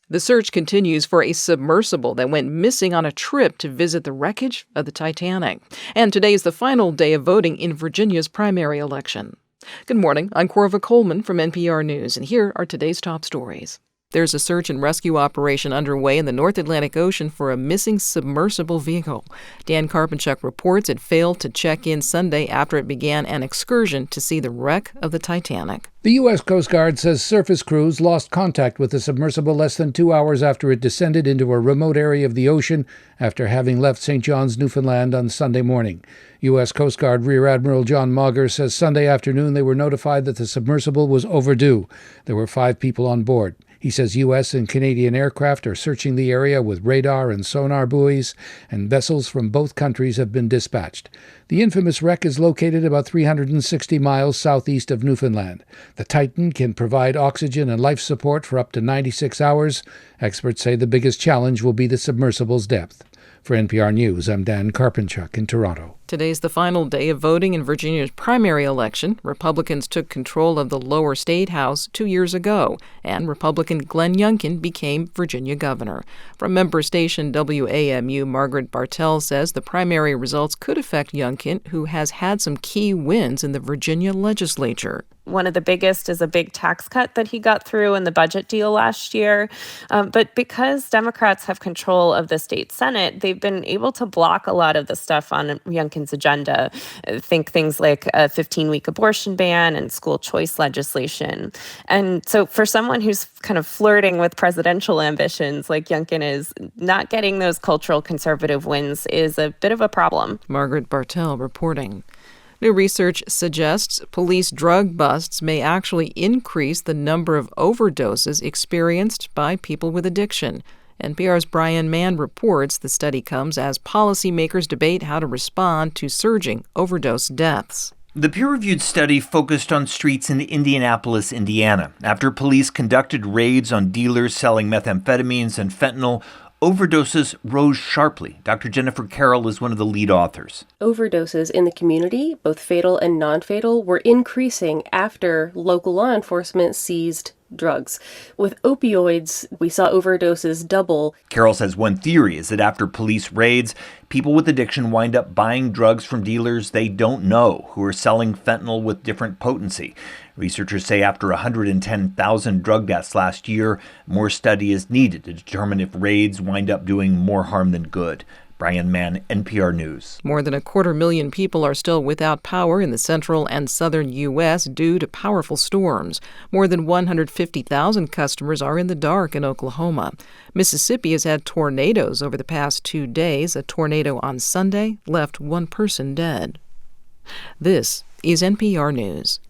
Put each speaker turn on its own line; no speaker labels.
The search continues for a submersible that went missing on a trip to visit the wreckage of the Titanic. And today is the final day of voting in Virginia's primary election. Good morning. I'm Corva Coleman from NPR News, and here are today's top stories. There's a search and rescue operation underway in the North Atlantic Ocean for a missing submersible vehicle. Dan Karpinchuk reports it failed to check in Sunday after it began an excursion to see the wreck of the Titanic.
The U.S. Coast Guard says surface crews lost contact with the submersible less than 2 hours after it descended into a remote area of the ocean after having left St. John's, Newfoundland on Sunday morning. U.S. Coast Guard Rear Admiral John Mauger says Sunday afternoon they were notified that the submersible was overdue. There were 5 people on board. He says U.S. and Canadian aircraft are searching the area with radar and sonar buoys, and vessels from both countries have been dispatched. The infamous wreck is located about 360 miles southeast of Newfoundland. The Titan can provide oxygen and life support for up to 96 hours. Experts say the biggest challenge will be the submersible's depth. For NPR News, I'm Dan Karpinchuk in Toronto.
Today's the final day of voting in Virginia's primary election. Republicans took control of the lower state house 2 years ago, and Republican Glenn Youngkin became Virginia governor. From member station WAMU, Margaret Bartell says the primary results could affect Youngkin, who has had some key wins in the Virginia legislature.
One of the biggest is a big tax cut that he got through in the budget deal last year. But because Democrats have control of the state Senate, they've been able to block a lot of the stuff on Youngkin's agenda. Think things like a 15-week abortion ban and school choice legislation. And so for someone who's kind of flirting with presidential ambitions like Youngkin is, not getting those cultural conservative wins is a bit of a problem.
Margaret Bartell reporting. New research suggests police drug busts may actually increase the number of overdoses experienced by people with addiction. NPR's Brian Mann reports the study comes as policymakers debate how to respond to surging overdose deaths.
The peer-reviewed study focused on streets in Indianapolis, Indiana. After police conducted raids on dealers selling methamphetamines and fentanyl, overdoses rose sharply. Dr. Jennifer Carroll is one of the lead authors.
Overdoses in the community, both fatal and non-fatal, were increasing after local law enforcement seized drugs. With opioids, we saw overdoses double.
Carroll says one theory is that after police raids, people with addiction wind up buying drugs from dealers they don't know who are selling fentanyl with different potency. Researchers say after 110,000 drug deaths last year, more study is needed to determine if raids wind up doing more harm than good. Brian Mann, NPR News.
More than 250,000 people are still without power in the central and southern U.S. due to powerful storms. More than 150,000 customers are in the dark in Oklahoma. Mississippi has had tornadoes over the past 2 days. A tornado on Sunday left 1 person dead. This is NPR News.